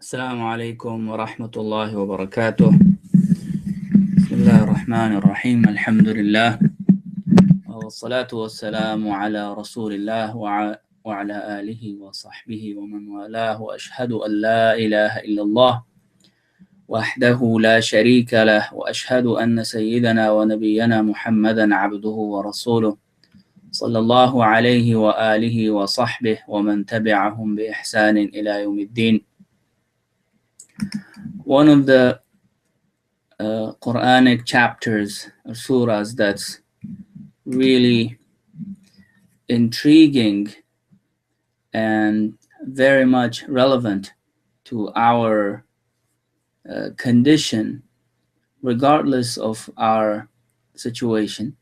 السلام عليكم ورحمة الله وبركاته. بسم الله الرحمن الرحيم. الحمد لله والصلاة والسلام على رسول الله وعلى آله وصحبه ومن والاه، وأشهد أن لا إله إلا الله وحده لا شريك له، وأشهد أن سيدنا ونبينا محمدا عبده ورسوله صلى الله عليه وآله وصحبه ومن تبعهم بإحسان إلى يوم الدين. One of the Quranic chapters or surahs that's really intriguing and very much relevant to our condition, regardless of our situation,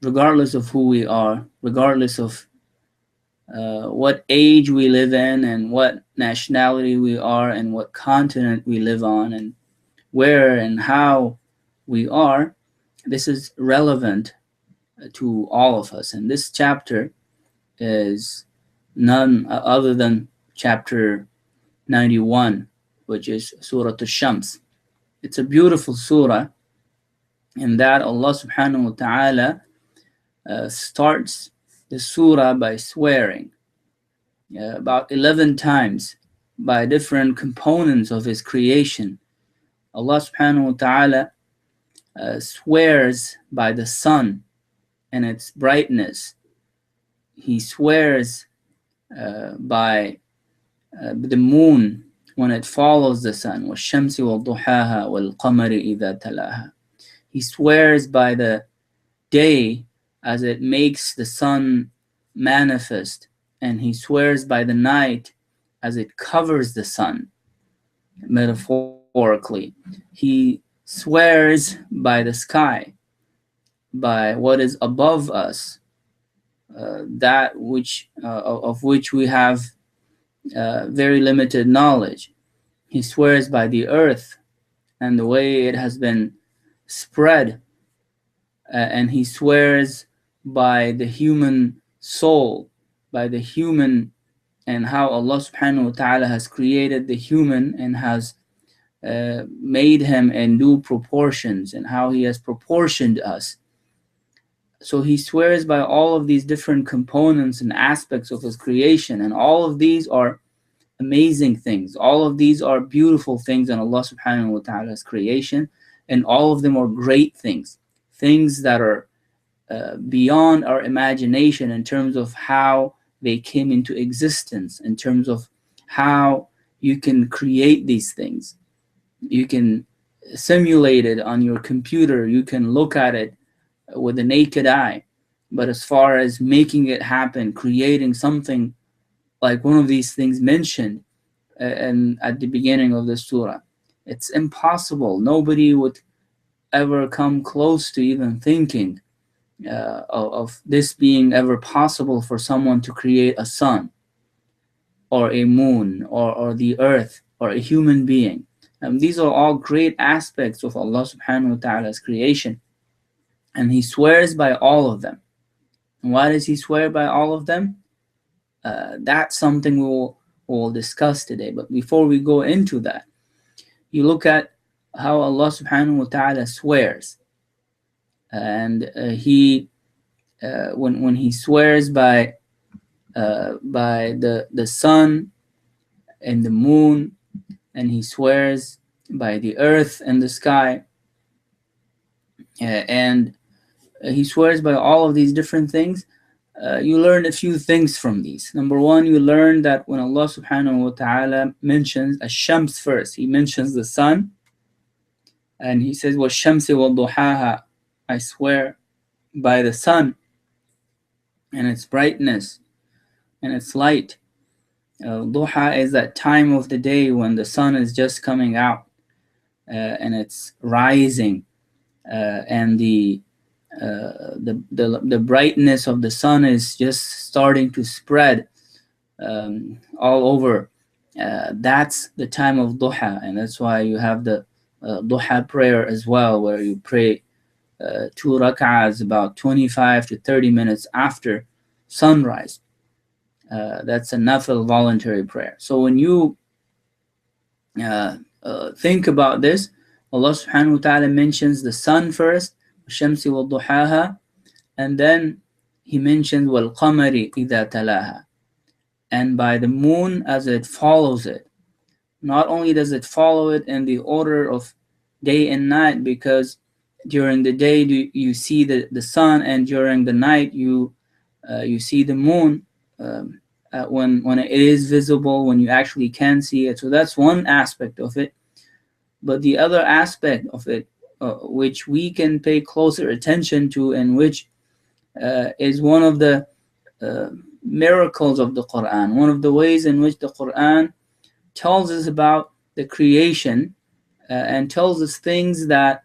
regardless of who we are, regardless of what age we live in and what nationality we are and what continent we live on and where and how we are. This is relevant to all of us. And this chapter is none other than chapter 91, which is Surah Al-Shams. It's a beautiful surah in that Allah subhanahu wa ta'ala starts the surah by swearing about 11 times by different components of his creation. Allah subhanahu wa ta'ala swears by the sun and its brightness. He swears by the moon when it follows the sun. وَالشَّمْسِ وَالضُّحَاهَا وَالْقَمَرِ إِذَا تَلَاهَا. He swears by the day as it makes the sun manifest, and he swears by the night as it covers the sun, metaphorically. He swears by the sky, by what is above us, that which of which we have very limited knowledge. He swears by the earth and the way it has been spread, and he swears by the human soul, by the human, and how Allah subhanahu wa ta'ala has created the human and has made him in due proportions, and how he has proportioned us. So he swears by all of these different components and aspects of his creation, and all of these are amazing things. All of these are beautiful things in Allah subhanahu wa ta'ala's creation, and all of them are great things, things that are beyond our imagination in terms of how they came into existence, in terms of how you can create these things. You can simulate it on your computer, you can look at it with the naked eye, but as far as making it happen, creating something like one of these things mentioned and at the beginning of the surah, it's impossible. Nobody would ever come close to even thinking of this being ever possible for someone to create a sun or a moon or the earth or a human being. These are all great aspects of Allah subhanahu wa ta'ala's creation, and he swears by all of them. And why does he swear by all of them? That's something we'll discuss today. But before we go into that, you look at how Allah subhanahu wa ta'ala swears. And he when he swears by the sun and the moon, and he swears by the earth and the sky, and he swears by all of these different things, you learn a few things from these. Number one, you learn that when Allah subhanahu wa ta'ala mentions Ash-Shams first, he mentions the sun, and he says وَالشَّمْسِ وَالضُّحَاهَا, I swear by the sun and its brightness and its light. Duha is that time of the day when the sun is just coming out and it's rising, and the brightness of the sun is just starting to spread all over. That's the time of duha, and that's why you have the duha prayer as well, where you pray 2 rak'ahs about 25 to 30 minutes after sunrise. That's a nafil voluntary prayer. So when you Think about this. Allah subhanahu wa ta'ala mentions the sun first, shamsi wal duhaha, and then he mentions wal qamari idha talaha, and by the moon as it follows it. Not only does it follow it in the order of day and night, because during the day you see the sun, and during the night you see the moon, when it is visible, when you actually can see it. So that's one aspect of it. But the other aspect of it, which we can pay closer attention to, and which is one of the miracles of the Quran, one of the ways in which the Quran tells us about the creation, and tells us things that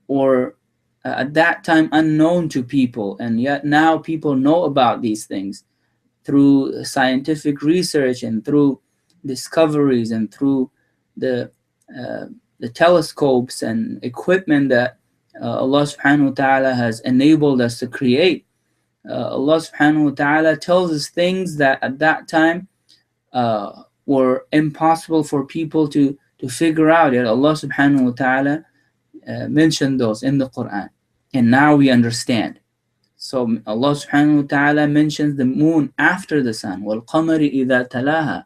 were at that time unknown to people, and yet now people know about these things through scientific research and through discoveries and through the uh, the telescopes and equipment that Allah subhanahu wa ta'ala has enabled us to create. Allah subhanahu wa ta'ala tells us things that at that time were impossible for people to figure out, yet Allah subhanahu wa ta'ala mentioned those in the Quran, and now we understand. So Allah subhanahu wa ta'ala mentions the moon after the sun, wal qamari idha talaha,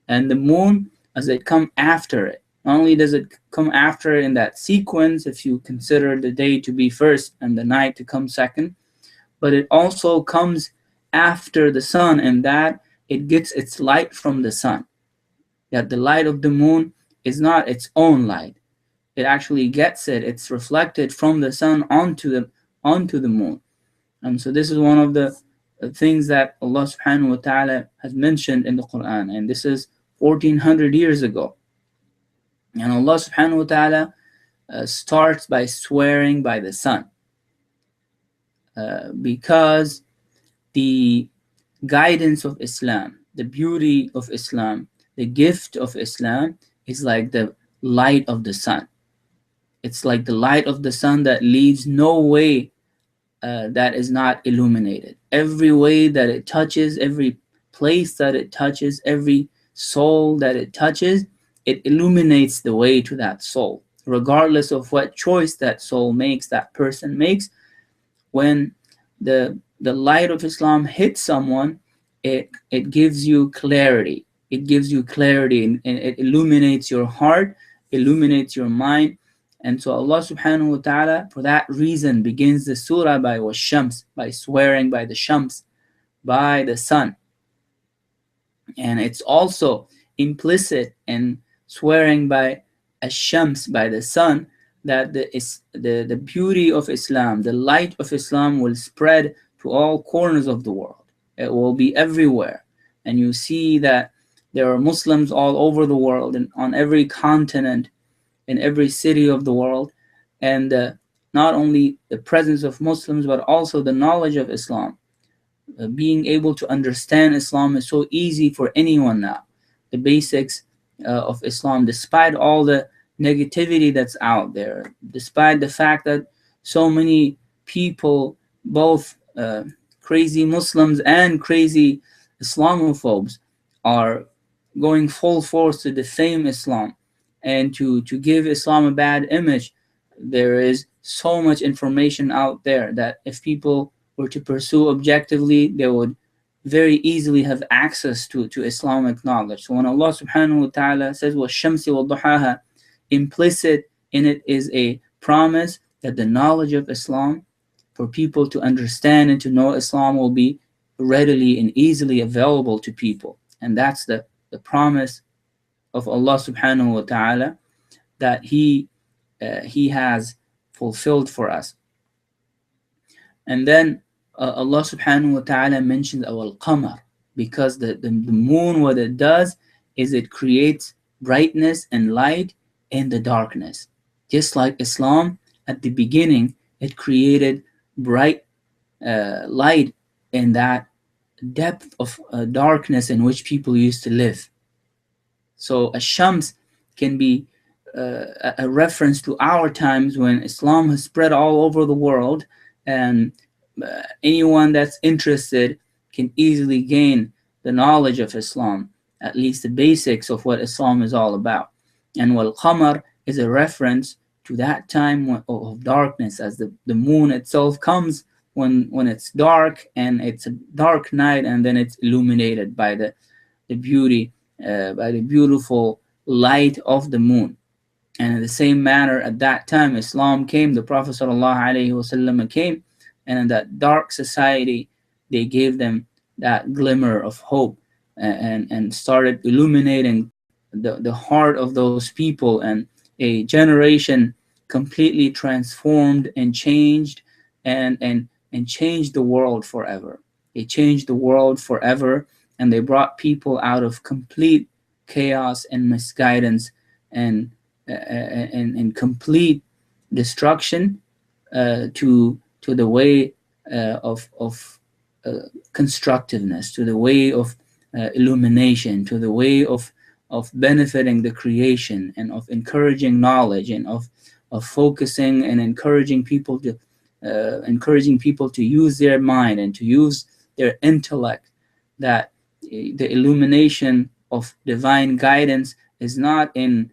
and the moon as it come after it. Not only does it come after in that sequence, if you consider the day to be first and the night to come second, but it also comes after the sun, in that it gets its light from the sun. That the light of the moon is not its own light. It actually gets it. It's reflected from the sun onto the moon. And so this is one of the things that Allah subhanahu wa ta'ala has mentioned in the Quran. And this is 1400 years ago. And Allah subhanahu wa ta'ala starts by swearing by the sun. Because the guidance of Islam, the beauty of Islam, the gift of Islam is like the light of the sun. It's like the light of the sun that leaves no way that is not illuminated. Every way that it touches, every place that it touches, every soul that it touches, it illuminates the way to that soul, regardless of what choice that soul makes, that person makes. When the light of Islam hits someone, it gives you clarity. It gives you clarity, and it illuminates your heart, illuminates your mind. And so Allah subhanahu wa ta'ala, for that reason, begins the surah by Wash-Shams, by swearing by the Shams, by the sun. And it's also implicit in swearing by Ash-Shams, by the sun, that the beauty of Islam, the light of Islam will spread to all corners of the world. It will be everywhere. And you see that there are Muslims all over the world, and on every continent, in every city of the world. And not only the presence of Muslims, but also the knowledge of Islam. Being able to understand Islam is so easy for anyone now. The basics of Islam, despite all the negativity that's out there, despite the fact that so many people, both crazy Muslims and crazy Islamophobes, are going full force to defame Islam and to give Islam a bad image. There is so much information out there that if people were to pursue objectively, they would very easily have access to Islamic knowledge. So when Allah subhanahu wa ta'ala says وَالشَّمْسِ وَالضُّحَاهَا, implicit in it is a promise that the knowledge of Islam, for people to understand and to know Islam, will be readily and easily available to people. And that's the promise of Allah subhanahu wa ta'ala that He has fulfilled for us. And then Allah subhanahu wa ta'ala mentions al-qamar, because the moon, what it does is it creates brightness and light in the darkness. Just like Islam, at the beginning, it created bright light in that depth of darkness in which people used to live. So Ash-Shams can be a reference to our times when Islam has spread all over the world, and anyone that's interested can easily gain the knowledge of Islam, at least the basics of what Islam is all about. And wal qamar is a reference to that time of darkness, as the moon itself comes when it's dark, and it's a dark night, and then it's illuminated by the beauty, by the beautiful light of the moon. And in the same manner, at that time, Islam came, the Prophet ﷺ came, and in that dark society, they gave them that glimmer of hope, and started illuminating the heart of those people, and a generation completely transformed and changed, and changed the world forever. They changed the world forever, and they brought people out of complete chaos and misguidance, and complete destruction, to the way of constructiveness, to the way of illumination, to the way of benefiting the creation, and of encouraging knowledge, and of focusing and encouraging people to use their mind and to use their intellect. That the illumination of divine guidance is not in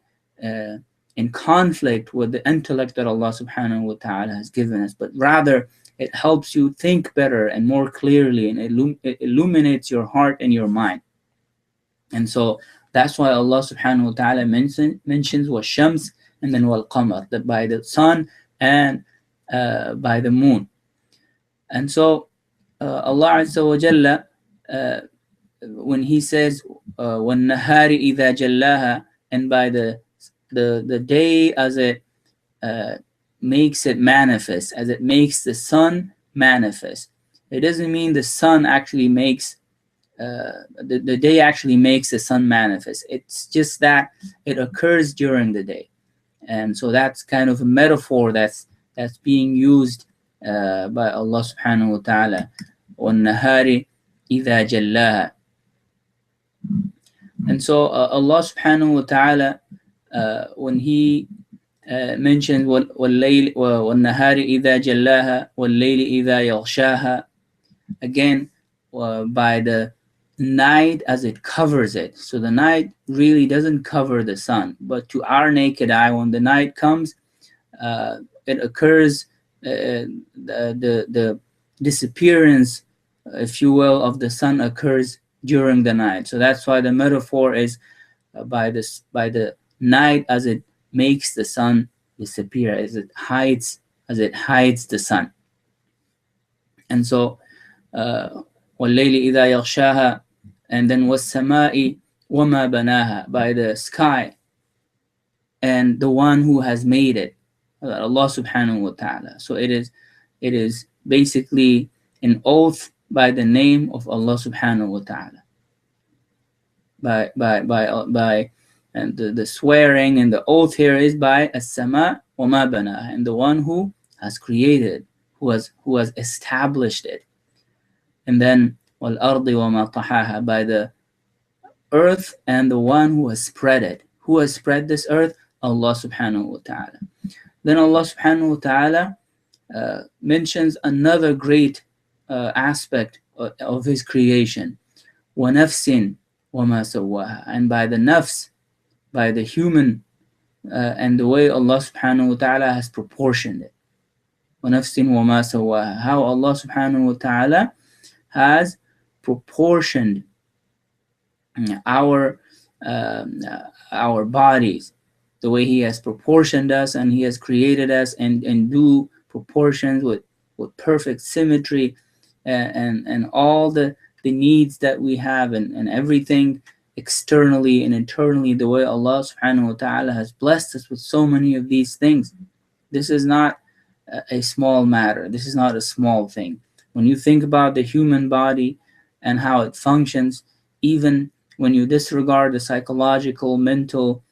conflict with the intellect that Allah subhanahu wa ta'ala has given us, but rather it helps you think better and more clearly, and it illuminates your heart and your mind. And so that's why Allah subhanahu wa ta'ala mentions wa shams, and then wal qamar, that by the sun and by the moon. And so Allah Azza wa Jalla, when He says wan nahari idha jallaha, and by the day as it makes it manifest, as it makes the sun manifest. It doesn't mean the sun actually makes the day actually makes the sun manifest. It's just that it occurs during the day. And so that's kind of a metaphor that's being used by Allah subhanahu wa ta'ala. وَالنَّهَارِ إِذَا جَلَّاهَا. And so Allah subhanahu wa ta'ala, when He mentioned وَالنَّهَارِ إِذَا جَلَّاهَا وَاللَّيْلِ إِذَا يَغْشَاهَا, again, by the night as it covers it. So the night really doesn't cover the sun, but to our naked eye, when the night comes, it occurs, the disappearance, if you will, of the sun occurs during the night. So that's why the metaphor is by the night as it makes the sun disappear, as it hides the sun. And so وَاللَّيْلِ إِذَا يَغْشَاهَا, and then وَالسَّمَاءِ وَمَا بَنَاهَا, by the sky and the one who has made it, Allah subhanahu wa ta'ala. So it is basically an oath by the name of Allah subhanahu wa ta'ala. By and the swearing and the oath here is by as-sama wa ma banaha, and the one who has created, who has established it. And then wal ardi wa ma tahaha, by the earth and the one who has spread it. Who has spread this earth? Allah subhanahu wa ta'ala. Then Allah subhanahu wa ta'ala mentions another great aspect of His creation. Wa nafsin wa ma sawaha, and by the nafs, by the human, and the way Allah subhanahu wa ta'ala has proportioned it. Wa nafsin wa ma sawaha, how Allah subhanahu wa ta'ala has proportioned our bodies, the way He has proportioned us, and He has created us in due proportions with perfect symmetry, and all the needs that we have, and everything externally and internally, the way Allah subhanahu wa ta'ala has blessed us with so many of these things. This is not a small matter. This is not a small thing. When you think about the human body and how it functions, even when you disregard the psychological, mental,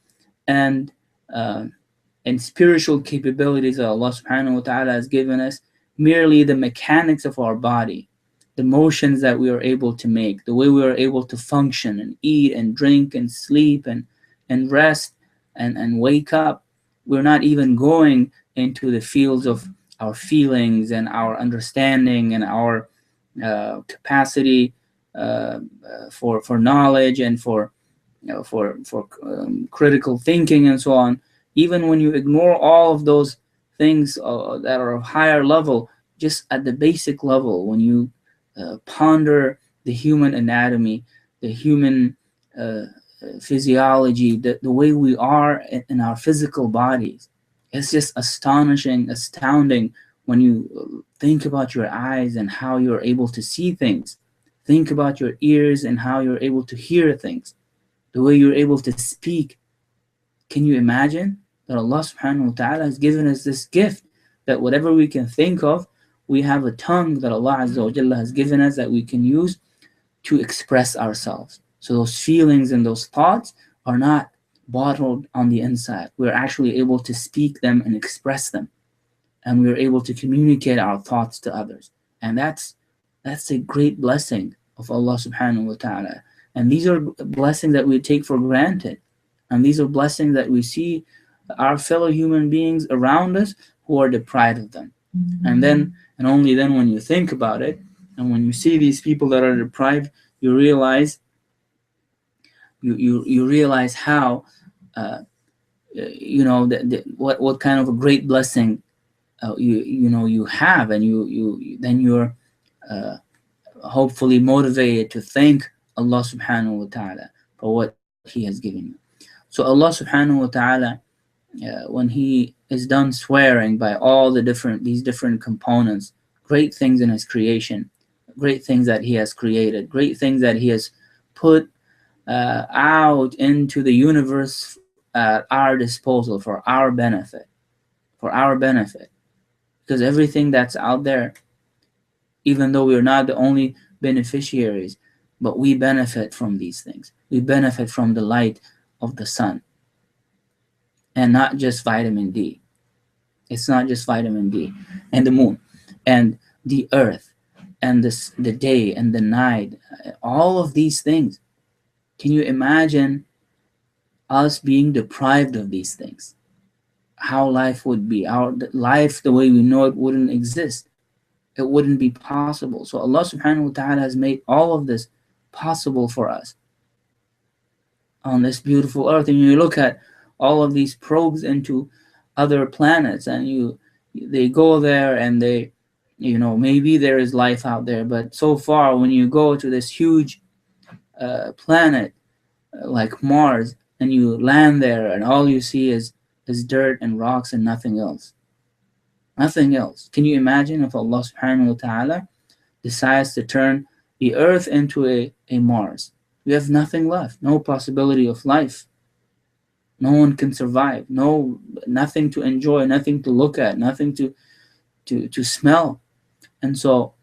and spiritual capabilities that Allah subhanahu wa ta'ala has given us, merely the mechanics of our body, the motions that we are able to make, the way we are able to function and eat and drink and sleep and rest and wake up, we're not even going into the fields of our feelings and our understanding and our capacity for knowledge and for critical thinking and so on. Even when you ignore all of those things that are of higher level, just at the basic level, when you ponder the human anatomy, the human uh, physiology, the way we are in our physical bodies, it's just astonishing, astounding when you think about your eyes and how you're able to see things. Think about your ears and how you're able to hear things, the way you're able to speak. Can you imagine that Allah subhanahu wa ta'ala has given us this gift, that whatever we can think of, we have a tongue that Allah Azza wa Jalla has given us that we can use to express ourselves. So those feelings and those thoughts are not bottled on the inside. We're actually able to speak them and express them, and we're able to communicate our thoughts to others. And that's a great blessing of Allah subhanahu wa ta'ala. And these are blessings that we take for granted. And these are blessings that we see our fellow human beings around us who are deprived of them. And then, and only then, when you think about it, and when you see these people that are deprived, you realize you realize how what kind of a great blessing you have, and you then you're uh, hopefully motivated to thank Allah subhanahu wa ta'ala for what He has given you. So Allah subhanahu wa ta'ala, when He is done swearing by all these different components, great things in His creation, great things that He has created, great things that He has put out into the universe at our disposal for our benefit, because everything that's out there, even though we're not the only beneficiaries, but we benefit from these things. We benefit from the light of the sun, and not just vitamin D. It's not just vitamin D, and the moon, and the earth, and the day and the night. All of these things. Can you imagine us being deprived of these things? How life would be. Our life, the way we know it, wouldn't exist. It wouldn't be possible. So Allah subhanahu wa ta'ala has made all of this possible for us on this beautiful earth. And you look at all of these probes into other planets, and they go there, and they, maybe there is life out there, but so far, when you go to this huge planet like Mars, and you land there, and all you see is dirt and rocks and nothing else. Nothing else. Can you imagine if Allah subhanahu wa ta'ala decides to turn the earth into a Mars? We have nothing left, no possibility of life. No one can survive, nothing to enjoy, nothing to look at, nothing to smell. And so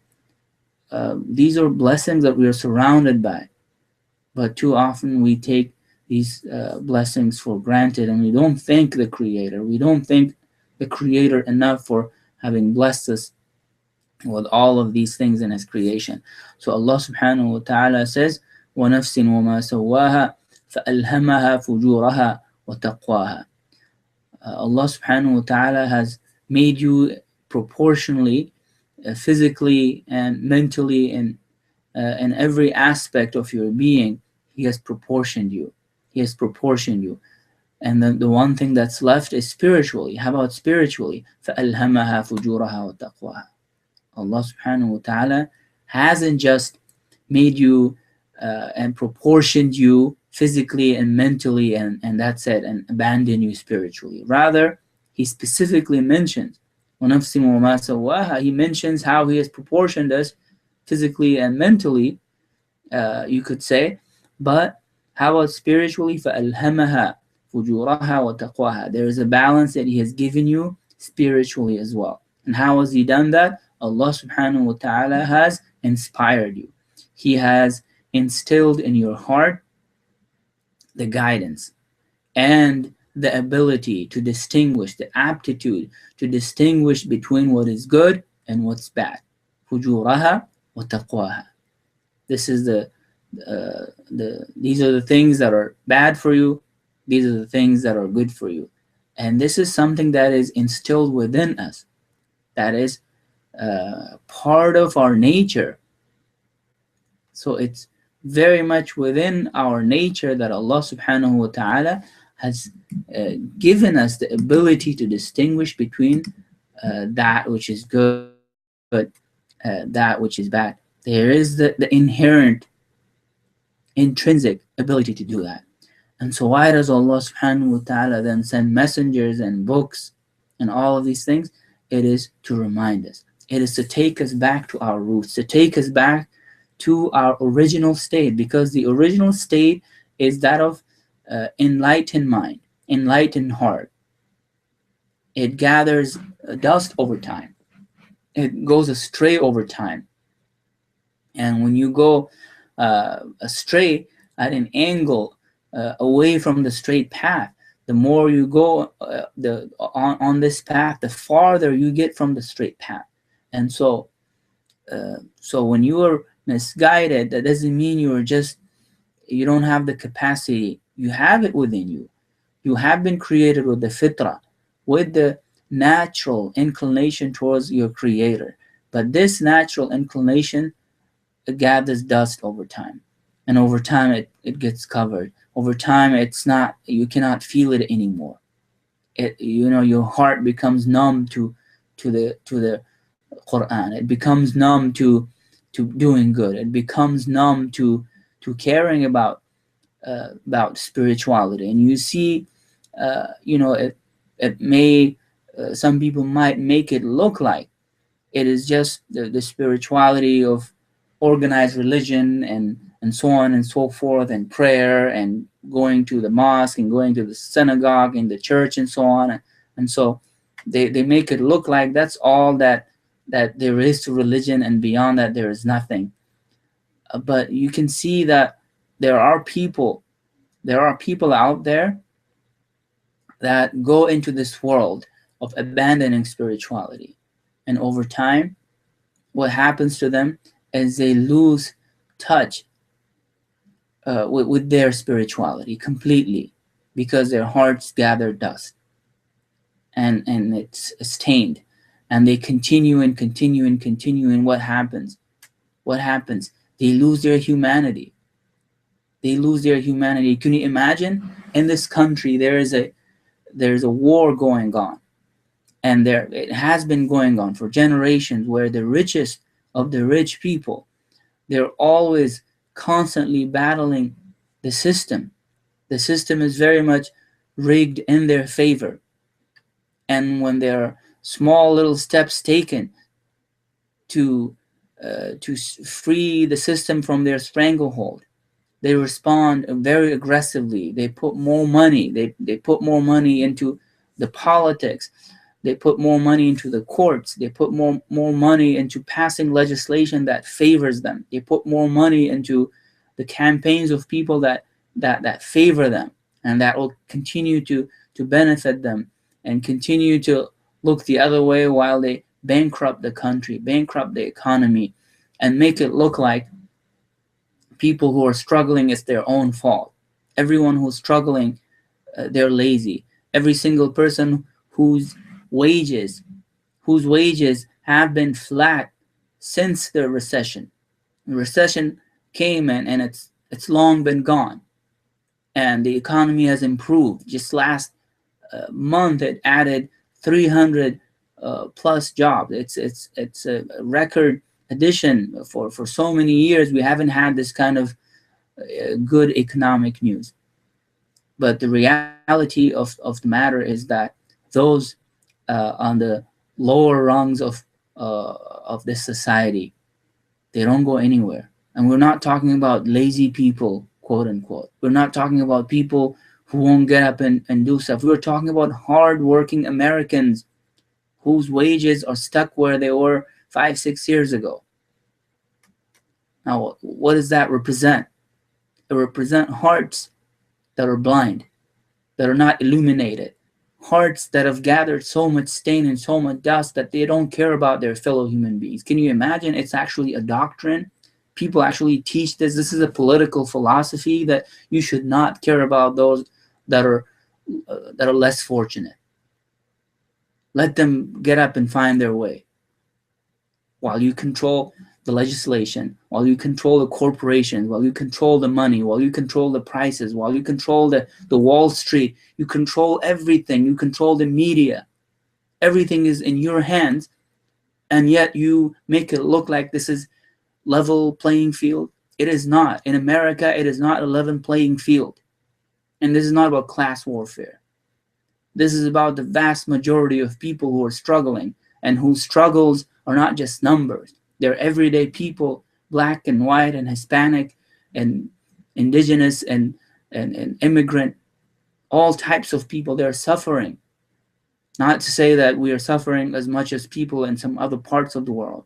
these are blessings that we are surrounded by. But too often we take these blessings for granted, and we don't thank the Creator. We don't thank the Creator enough for having blessed us with all of these things in His creation. So Allah subhanahu wa ta'ala says, وَنَفْسٍ وَمَا سَوَّاهَا فَأَلْهَمَهَا فُجُورَهَا وَتَقْوَاهَا. Allah subhanahu wa ta'ala has made you proportionally, physically and mentally, and in every aspect of your being. He has proportioned you. He has proportioned you. And then the one thing that's left is spiritually. How about spiritually? فَأَلْهَمَهَا فُجُورَهَا وَتَقْوَاهَا. Allah subhanahu wa ta'ala hasn't just made you and proportioned you physically and mentally, and that's it, and abandoned you spiritually. Rather, He specifically mentions, وَنَفْسٍ وَمَا سَوَّاهَا. He mentions how He has proportioned us physically and mentally, you could say. But how about spiritually? فَأَلْهَمَهَا فُجُورَهَا وَتَقْوَاهَا. There is a balance that He has given you spiritually as well. And how has He done that? Allah subhanahu wa ta'ala has inspired you. He has instilled in your heart the guidance and the ability to distinguish, the aptitude to distinguish between what is good and what's bad. فُجُورَهَا وَتَقْوَاهَا. This is these are the things that are bad for you. These are the things that are good for you. And this is something that is instilled within us. That is part of our nature. So it's very much within our nature that Allah subhanahu wa ta'ala has given us the ability to distinguish between that which is good, that which is bad. There is the inherent, intrinsic ability to do that. And so, why does Allah subhanahu wa ta'ala then send messengers and books and all of these things? It is to remind us, it is to take us back to our roots, to take us back to our original state, because the original state is that of enlightened mind, enlightened heart. It gathers dust over time, it goes astray over time. And when you go astray at an angle away from the straight path, the more you go on this path, the farther you get from the straight path. And so when you are misguided, that doesn't mean you don't have the capacity. You have it within you. You have been created with the fitrah, with the natural inclination towards your creator. But this natural inclination gathers dust over time, and over time it gets covered. Over time, you cannot feel it anymore. Your heart becomes numb to the Quran. It becomes numb to doing good. It becomes numb to caring about spirituality. And you see, it may some people might make it look like it is just the spirituality of organized religion and so on and so forth, and prayer and going to the mosque and going to the synagogue and the church and so on. And so they make it look like that's all that there is to religion, and beyond that there is nothing. But you can see that there are people out there that go into this world of abandoning spirituality, and over time what happens to them is they lose touch with their spirituality completely, because their hearts gather dust, and it's stained, and they continue and continue and continue. And what happens? They lose their humanity. Can you imagine? In this country there's a war going on, and it has been going on for generations, where the richest of the rich people, they're always constantly battling the system. The system is very much rigged in their favor. And when there are small little steps taken to free the system from their stranglehold, they respond very aggressively. They put more money. They put more money into the politics. They put more money into the courts. They put more money into passing legislation that favors them. They put more money into the campaigns of people that favor them, and that will continue to benefit them, and continue to look the other way while they bankrupt the country, bankrupt the economy, and make it look like people who are struggling, it's their own fault. Everyone who's struggling, they're lazy. Every single person whose wages have been flat since the recession. The recession came and it's long been gone, and the economy has improved. Just last month, it added 300 plus jobs. It's a record addition. For so many years we haven't had this kind of good economic news. But the reality of the matter is that those on the lower rungs of this society, they don't go anywhere. And we're not talking about lazy people, quote unquote. We're not talking about people who won't get up and do stuff. We're talking about hardworking Americans whose wages are stuck where they were 5-6 years ago. Now, what does that represent? It represents hearts that are blind, that are not illuminated, hearts that have gathered so much stain and so much dust that they don't care about their fellow human beings. Can you imagine? It's actually a doctrine. People actually teach this. This is a political philosophy, that you should not care about those that are less fortunate. Let them get up and find their way, while you control the legislation, while you control the corporations, while you control the money, while you control the prices, while you control the Wall Street, you control everything, you control the media, everything is in your hands, and yet you make it look like this is level playing field. It is not. In America, it is not a level playing field. And this is not about class warfare. This is about the vast majority of people who are struggling, and whose struggles are not just numbers. They're everyday people, black and white and Hispanic and indigenous and immigrant, all types of people. They're suffering. Not to say that we are suffering as much as people in some other parts of the world,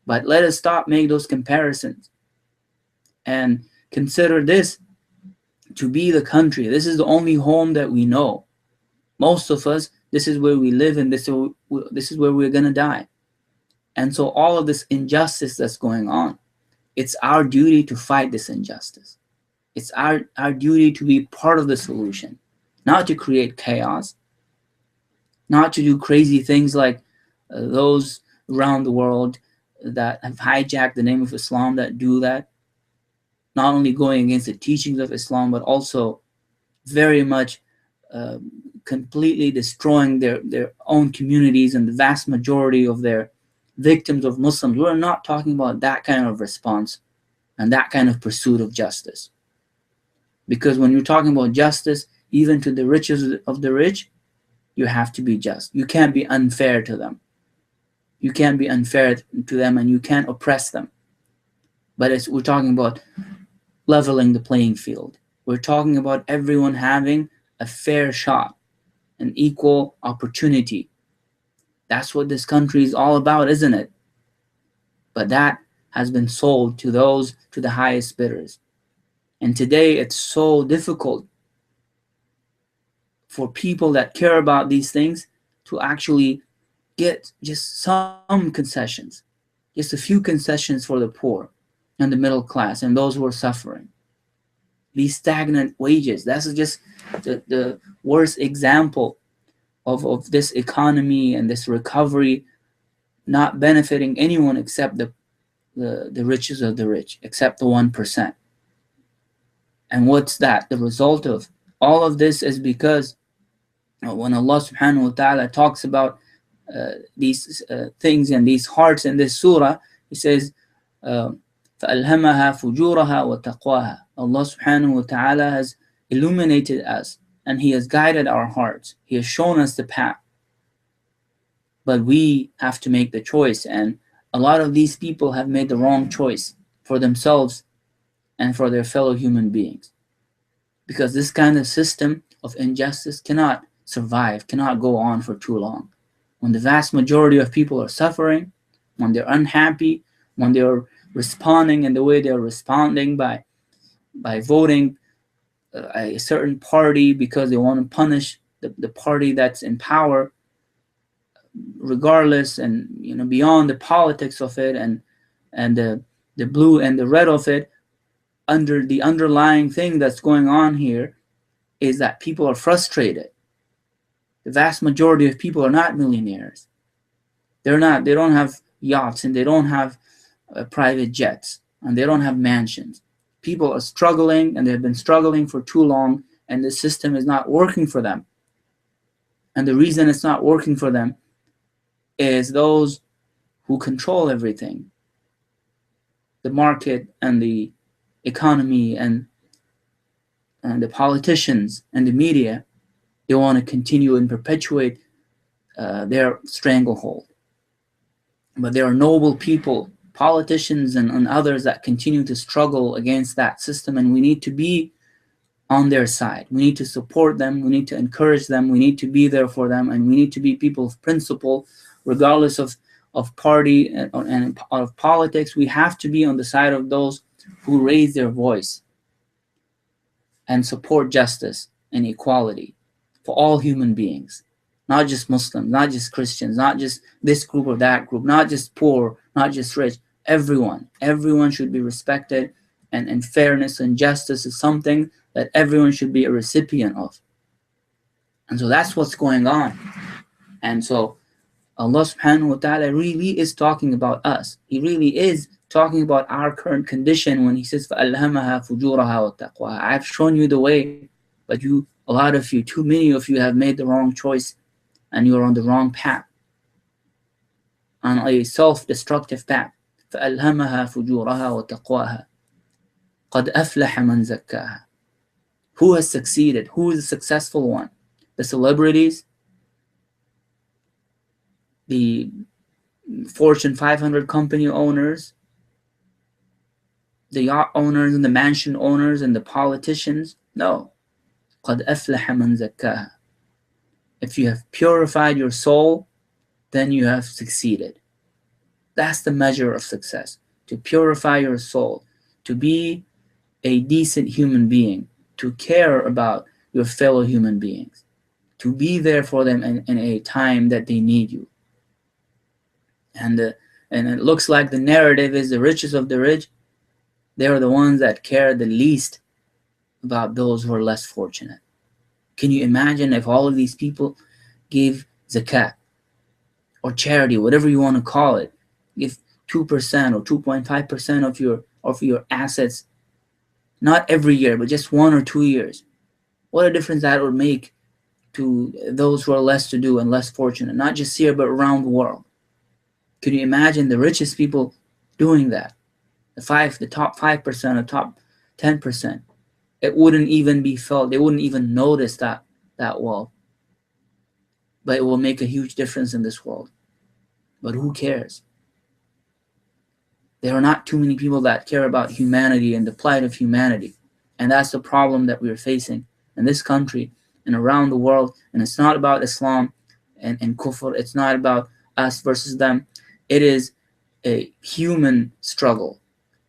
but let us stop making those comparisons and consider this to be the country. This is the only home that we know. Most of us, this is where we live, and this is where we're going to die. And so all of this injustice that's going on, it's our duty to fight this injustice. It's our duty to be part of the solution, not to create chaos, not to do crazy things like those around the world that have hijacked the name of Islam, that do that, not only going against the teachings of Islam, but also very much completely destroying their own communities and the vast majority of their victims of Muslims. We're not talking about that kind of response and that kind of pursuit of justice. Because when you're talking about justice, even to the richest of the rich, you have to be just. You can't be unfair to them. You can't be unfair to them, and you can't oppress them. But we're talking about leveling the playing field. We're talking about everyone having a fair shot, an equal opportunity. That's what this country is all about, isn't it? But that has been sold to the highest bidders. And today it's so difficult for people that care about these things to actually get just some concessions, just a few concessions for the poor and the middle class and those who are suffering. These stagnant wages, that's just the worst example of this economy and this recovery not benefiting anyone except the richest of the rich, except the 1%. And what's that? The result of all of this is because when Allah subhanahu wa ta'ala talks about these things and these hearts in this surah, He says, فَأَلْهَمَهَا فُجُورَهَا وَتَقْوَاهَا. Allah subhanahu wa ta'ala has illuminated us, and He has guided our hearts. He has shown us the path. But we have to make the choice, and a lot of these people have made the wrong choice for themselves and for their fellow human beings. Because this kind of system of injustice cannot survive, cannot go on for too long. When the vast majority of people are suffering, when they're unhappy, when they're responding in the way they're responding by voting a certain party because they want to punish the party that's in power, regardless and beyond the politics of it and the blue and the red of it, under the underlying thing that's going on here is that people are frustrated. The vast majority of people are not millionaires. They don't have yachts, and they don't have private jets, and they don't have mansions. People are struggling, and they've been struggling for too long, and the system is not working for them. And the reason it's not working for them is those who control everything, the market and the economy and the politicians and the media. They want to continue and perpetuate their stranglehold. But there are noble people, politicians and others that continue to struggle against that system, and we need to be on their side. We need to support them. We need to encourage them. We need to be there for them, and we need to be people of principle, regardless of party and of politics. We have to be on the side of those who raise their voice and support justice and equality for all human beings, not just Muslims, not just Christians, not just this group or that group, not just poor, not just rich. Everyone should be respected, and fairness and justice is something that everyone should be a recipient of. And so that's what's going on. And so Allah subhanahu wa ta'ala really is talking about us. He really is talking about our current condition when he says فَأَلْهَمَهَا فُجُورَهَا وَتَقْوَاهَا. I've shown you the way, but a lot of you, too many of you have made the wrong choice, and you are on the wrong path, on a self-destructive path. فَأَلْهَمَهَا فُجُورَهَا وَتَقْوَاهَا قَدْ أَفْلَحَ مَنْ زَكَّاهَا. Who has succeeded? Who is the successful one? The celebrities, the Fortune 500 company owners, the yacht owners and the mansion owners and the politicians? No. قَدْ أَفْلَحَ مَنْ زَكَّاهَا. If you have purified your soul, then you have succeeded. That's the measure of success. To purify your soul, to be a decent human being, to care about your fellow human beings, to be there for them in a time that they need you. And it looks like the narrative is the richest of the rich. They are the ones that care the least about those who are less fortunate. Can you imagine if all of these people gave zakat or charity, whatever you want to call it, give 2% or 2.5% of your assets, not every year, but just 1 or 2 years? What a difference that would make to those who are less to do and less fortunate, not just here, but around the world. Can you imagine the richest people doing that? The top 5%, the top 10%. It wouldn't even be felt. They wouldn't even notice that wealth. But it will make a huge difference in this world. But who cares? There are not too many people that care about humanity and the plight of humanity. And that's the problem that we're facing in this country and around the world. And it's not about Islam and kufr. It's not about us versus them. It is a human struggle.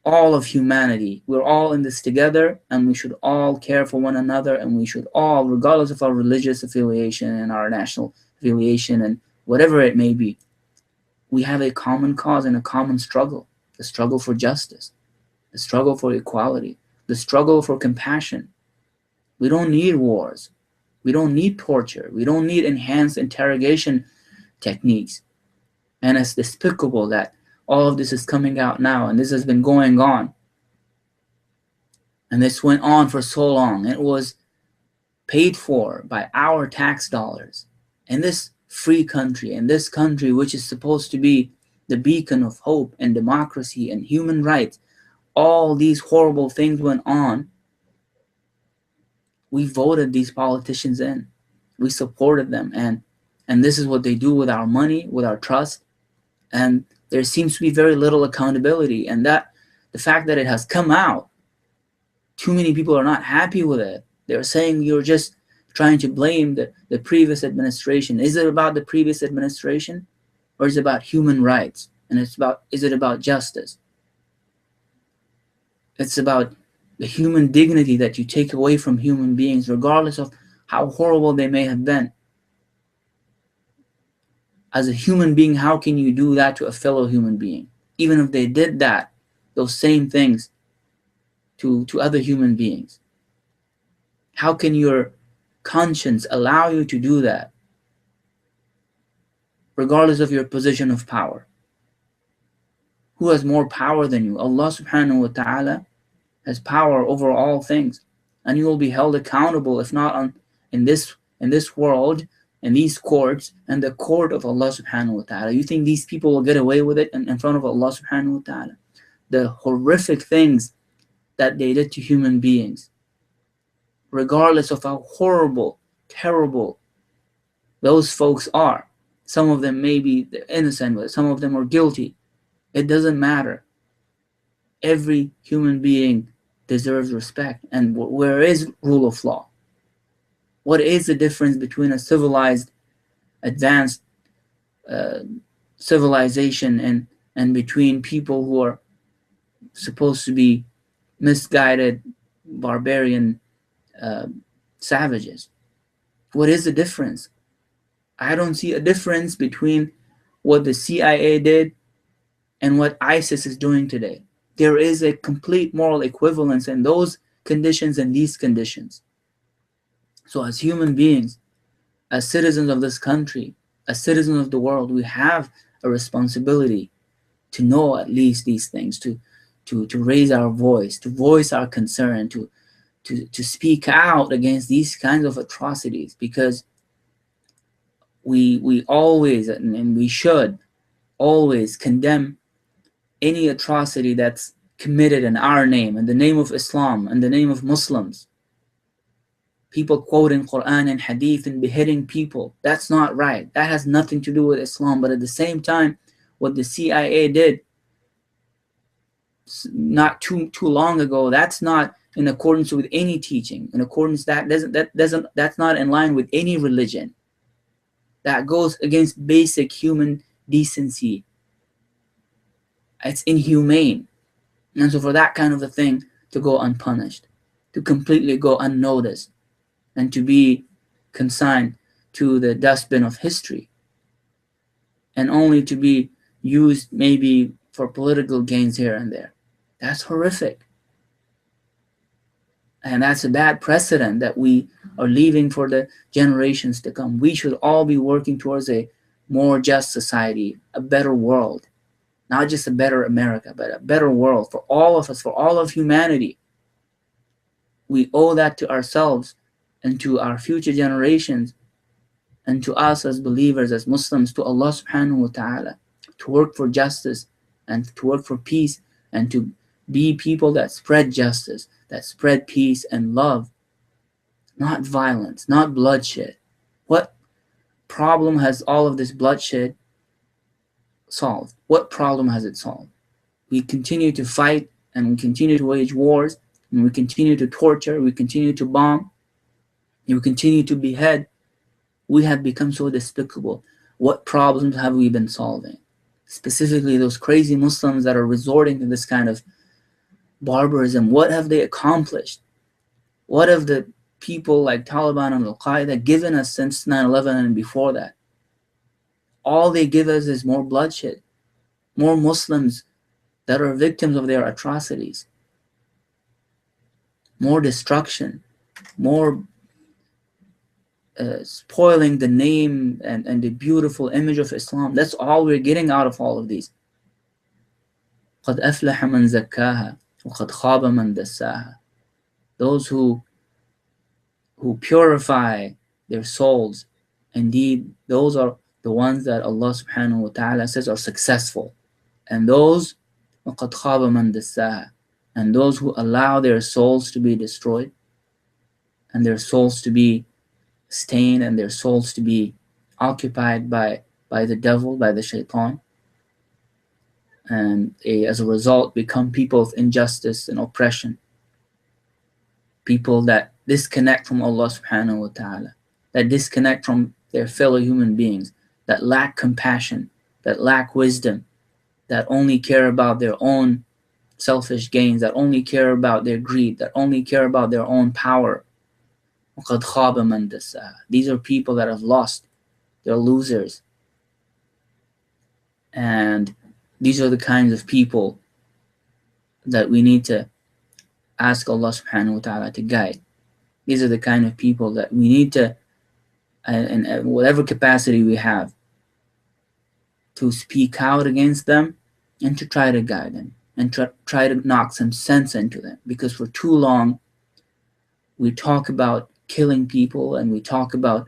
All of humanity. We're all in this together, and we should all care for one another, and we should all, regardless of our religious affiliation and our national affiliation and whatever it may be, we have a common cause and a common struggle. The struggle for justice, the struggle for equality, the struggle for compassion. We don't need wars. We don't need torture. We don't need enhanced interrogation techniques. And it's despicable that all of this is coming out now, and this has been going on. And this went on for so long. It was paid for by our tax dollars. In this free country, in this country which is supposed to be the beacon of hope and democracy and human rights, all these horrible things went on. We voted these politicians in. We supported them. And this is what they do with our money, with our trust. And there seems to be very little accountability. And that the fact that it has come out, too many people are not happy with it. They're saying you're just trying to blame the previous administration. Is it about the previous administration? Or is it about human rights? And is it about justice? It's about the human dignity that you take away from human beings, regardless of how horrible they may have been. As a human being, how can you do that to a fellow human being? Even if they did that, those same things to other human beings. How can your conscience allow you to do that? Regardless of your position of power. Who has more power than you? Allah subhanahu wa ta'ala has power over all things. And you will be held accountable, if not in this world, in these courts, and the court of Allah subhanahu wa ta'ala. You think these people will get away with it in front of Allah subhanahu wa ta'ala? The horrific things that they did to human beings, regardless of how horrible, terrible those folks are. Some of them may be innocent, but some of them are guilty. It doesn't matter. Every human being deserves respect. And where is rule of law? What is the difference between a civilized, advanced civilization and between people who are supposed to be misguided, barbarian savages? What is the difference? I don't see a difference between what the CIA did and what ISIS is doing today. There is a complete moral equivalence in those conditions and these conditions. So as human beings, as citizens of this country, as citizens of the world, we have a responsibility to know at least these things, to raise our voice, to voice our concern, to speak out against these kinds of atrocities, because we always, and we should always condemn any atrocity that's committed in our name, in the name of Islam, in the name of Muslims. People quoting Quran and Hadith and beheading people. That's not right. That has nothing to do with Islam. But at the same time, what the CIA did not too long ago, that's not in accordance with any teaching. In accordance, that's not in line with any religion. That goes against basic human decency. It's inhumane. And so for that kind of a thing to go unpunished, to completely go unnoticed, and to be consigned to the dustbin of history, and only to be used maybe for political gains here and there, that's horrific. And that's a bad precedent that we are leaving for the generations to come. We should all be working towards a more just society, a better world. Not just a better America, but a better world for all of us, for all of humanity. We owe that to ourselves and to our future generations, and to us as believers, as Muslims, to Allah subhanahu wa ta'ala, to work for justice and to work for peace, and to be people that spread justice, that spread peace and love, not violence, not bloodshed. What problem has all of this bloodshed solved? What problem has it solved? We continue to fight, and we continue to wage wars, and we continue to torture, we continue to bomb, and we continue to behead. We have become so despicable. What problems have we been solving? Specifically, those crazy Muslims that are resorting to this kind of barbarism, what have they accomplished? What have the people like Taliban and Al-Qaeda given us since 9/11 and before that? All they give us is more bloodshed, more Muslims that are victims of their atrocities, more destruction, more spoiling the name and the beautiful image of Islam. That's all we're getting out of all of these. قَدْ أَفْلَحَ مَنْ زَكَّاهَا وَقَدْ خَابَ مَنْ دَسَّاهَا. Those who purify their souls, indeed, those are the ones that Allah subhanahu wa ta'ala says are successful. And those, وَقَدْ خَابَ مَنْ دَسَّاهَا, and those who allow their souls to be destroyed, and their souls to be stained, and their souls to be occupied by the devil, by the shaitan, and as a result become people of injustice and oppression, people that disconnect from Allah subhanahu wa ta'ala, that disconnect from their fellow human beings, that lack compassion, that lack wisdom, that only care about their own selfish gains, that only care about their greed, that only care about their own power. وَقَدْ خَابَ مَنْ دَسَّاهَا. These are people that have lost. They're losers. And these are the kinds of people that we need to ask Allah subhanahu wa ta'ala to guide. These are the kind of people that we need to, in whatever capacity we have, to speak out against them and to try to guide them and try to knock some sense into them. Because for too long, we talk about killing people and we talk about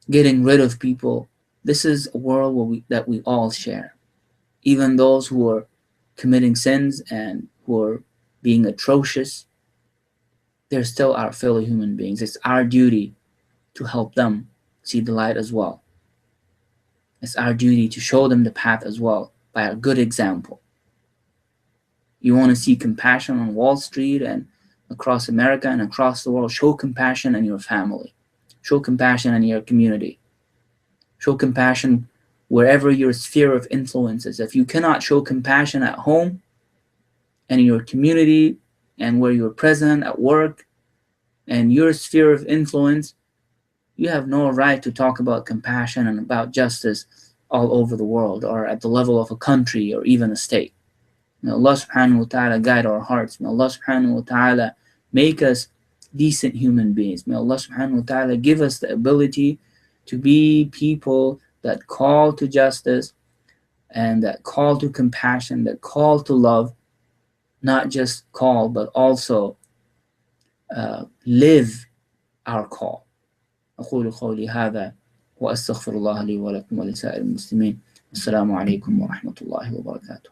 getting rid of people. This is a world that we all share. Even those who are committing sins and who are being atrocious, they're still our fellow human beings. It's our duty to help them see the light as well. It's our duty to show them the path as well by a good example. You want to see compassion on Wall Street and across America and across the world, show compassion in your family. Show compassion in your community. Show compassion wherever your sphere of influence is. If you cannot show compassion at home and in your community and where you're present at work and your sphere of influence, you have no right to talk about compassion and about justice all over the world or at the level of a country or even a state. May Allah subhanahu wa ta'ala guide our hearts. May Allah subhanahu wa ta'ala make us decent human beings. May Allah subhanahu wa ta'ala give us the ability to be people that call to justice and that call to compassion, that call to love, not just call, but also live our call. أقول قولي هذا وأستغفر الله لي ولكم ولسائر المسلمين. السلام عليكم ورحمة الله وبركاته.